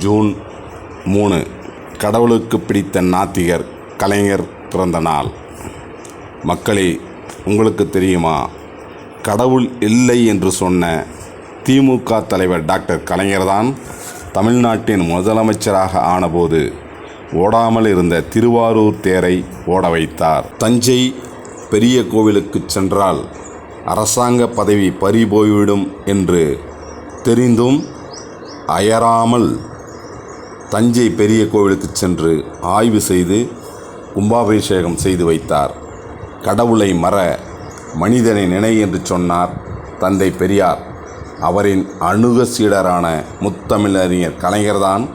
June 3 கடவுளுக்கு பிடித்த நாத்திகர் கலைஞர் பிறந்த நாள். மக்களே, உங்களுக்கு தெரியுமா, கடவுள் இல்லை என்று சொன்ன திமுக தலைவர் டாக்டர் கலைஞர்தான் தமிழ்நாட்டின் முதலமைச்சராக ஆனபோது ஓடாமல் இருந்த திருவாரூர் தேரை ஓட வைத்தார். தஞ்சை பெரிய கோவிலுக்கு சென்றால் அரசாங்க பதவி பறிபோய்விடும் என்று தெரிந்தும் அயராமல் தஞ்சை பெரிய கோவிலுக்கு சென்று ஆய்வு செய்து கும்பாபிஷேகம் செய்து வைத்தார். கடவுளை மற, மனிதனை நினை என்று சொன்னார் தந்தை பெரியார். அவரின் அணுக சீடரான முத்தமிழறிஞர் கலைஞர்தான்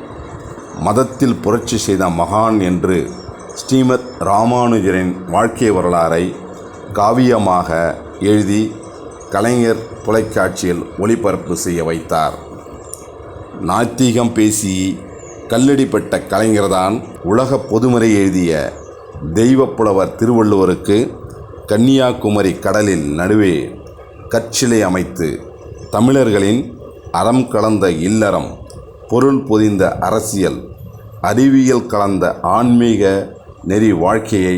மதத்தில் புரட்சி செய்த மகான் என்று ஸ்ரீமத் ராமானுஜரின் வாழ்க்கை வரலாறை காவியமாக எழுதி கலைஞர் தொலைக்காட்சியில் ஒளிபரப்பு செய்ய வைத்தார். நாத்திகம் பேசி கல்லடிப்பட்ட கலைஞர்தான் உலக பொதுமறை எழுதிய தெய்வப்புலவர் திருவள்ளுவருக்கு கன்னியாகுமரி கடலில் நடுவே கற்சிலை அமைத்து தமிழர்களின் அறம் கலந்த இல்லறம், பொருள் பொதிந்த அரசியல், அறிவியல் கலந்த ஆன்மீக நெறி வாழ்க்கையை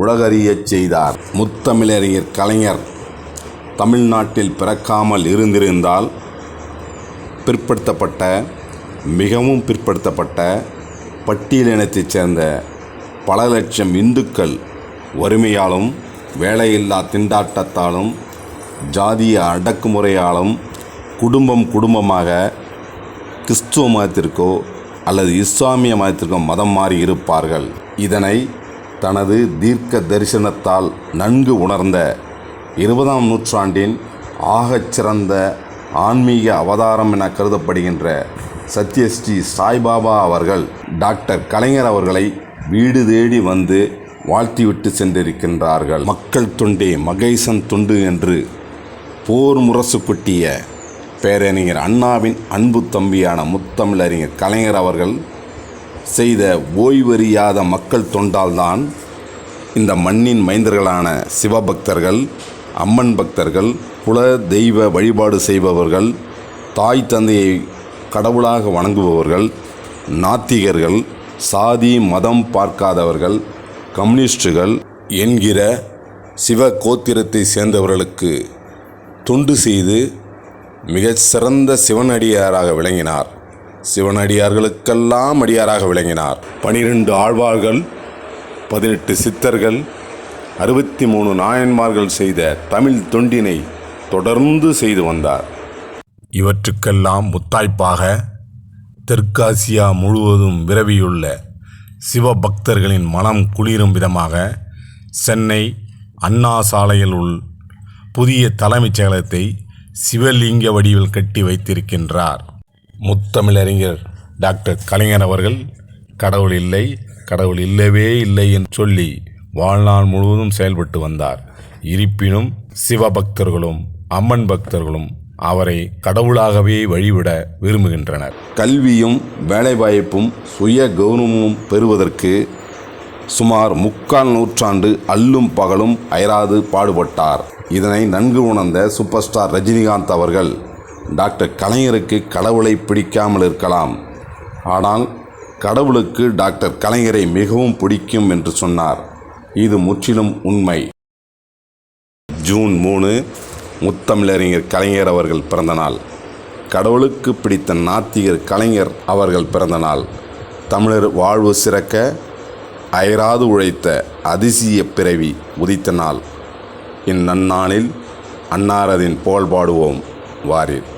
உலகறியச் செய்தார். முத்தமிழறிஞர் கலைஞர் தமிழ்நாட்டில் பிறக்காமல் இருந்திருந்தால் பிற்படுத்தப்பட்ட, மிகவும் பிற்படுத்தப்பட்ட பட்டியலினத்தைச் சேர்ந்த பல லட்சம் இந்துக்கள் வறுமையாலும், வேலையில்லா திண்டாட்டத்தாலும், ஜாதிய அடக்குமுறையாலும் குடும்பமாக கிறிஸ்துவ மதத்திற்கோ அல்லது இஸ்லாமிய மதத்திற்கோ மதம் மாறி இருப்பார்கள். இதனை தனது தீர்க்க தரிசனத்தால் நன்கு உணர்ந்த 20ஆம் நூற்றாண்டின் ஆகச்சிறந்த ஆன்மீக அவதாரம் என கருதப்படுகின்ற சத்யஸ்ரீ சாய்பாபா அவர்கள் டாக்டர் கலைஞர் அவர்களை வீடு தேடி வந்து வாழ்த்திவிட்டு சென்றிருக்கின்றார்கள். மக்கள் தொண்டே மகேசன் தொண்டு என்று போர் முரசு கொட்டிய பேரறிஞர் அண்ணாவின் அன்பு தம்பியான முத்தமிழறிஞர் கலைஞர் அவர்கள் செய்த ஓய்வறியாத மக்கள் தொண்டால்தான் இந்த மண்ணின் மைந்தர்களான சிவபக்தர்கள், அம்மன் பக்தர்கள், குல தெய்வ வழிபாடு செய்பவர்கள், தாய் தந்தையை கடவுளாக வணங்குபவர்கள், நாத்திகர்கள், சாதி மதம் பார்க்காதவர்கள், கம்யூனிஸ்டுகள் என்கிற சிவ கோத்திரத்தை சேர்ந்தவர்களுக்கு தொண்டு செய்து மிகச் சிறந்த சிவனடியாராக விளங்கினார். சிவனடியார்களுக்கெல்லாம் அடியாராக விளங்கினார். 12 ஆழ்வார்கள், 18 சித்தர்கள், 63 நாயன்மார்கள் செய்த தமிழ் தொண்டினை தொடர்ந்து செய்து வந்தார். இவற்றுக்கெல்லாம் முத்தாய்ப்பாக தெற்காசியா முழுவதும் விரவியுள்ள சிவபக்தர்களின் மனம் குளிரும் விதமாக சென்னை அண்ணா சாலையில் உள்ள புதிய தலைமைச் செயலகத்தை சிவலிங்க வடிவில் கட்டி வைத்திருக்கின்றார். முத்தமிழறிஞர் டாக்டர் கலைஞர் அவர்கள் கடவுள் இல்லை, கடவுள் இல்லவே இல்லை என்று சொல்லி வாழ்நாள் முழுவதும் செயல்பட்டு வந்தார். இருப்பினும் சிவபக்தர்களும் அம்மன் பக்தர்களும் அவரை கடவுளாகவே வழிவிட விரும்புகின்றனர். கல்வியும் வேலைவாய்ப்பும் சுய கௌரவமும் பெறுவதற்கு சுமார் 3/4 நூற்றாண்டு அல்லும் பகலும் அயராது பாடுபட்டார். இதனை நன்கு உணர்ந்த சூப்பர் ஸ்டார் ரஜினிகாந்த் அவர்கள் டாக்டர் கலைஞருக்கு கடவுளை பிடிக்காமல் இருக்கலாம், ஆனால் கடவுளுக்கு டாக்டர் கலைஞரை மிகவும் பிடிக்கும் என்று சொன்னார். இது முற்றிலும் உண்மை. ஜூன் 3 முத்தமிழறிஞர் கலைஞர் அவர்கள் பிறந்த நாள். கடவுளுக்கு பிடித்த நாத்திகர் கலைஞர் அவர்கள் பிறந்த நாள். தமிழர் வாழ்வு சிறக்க அயராது உழைத்த அதிசய பிறவி உதித்த நாள். இந்நன்னாளில் அன்னாரதின் புகழ் பாடுவோம் வாரீர்.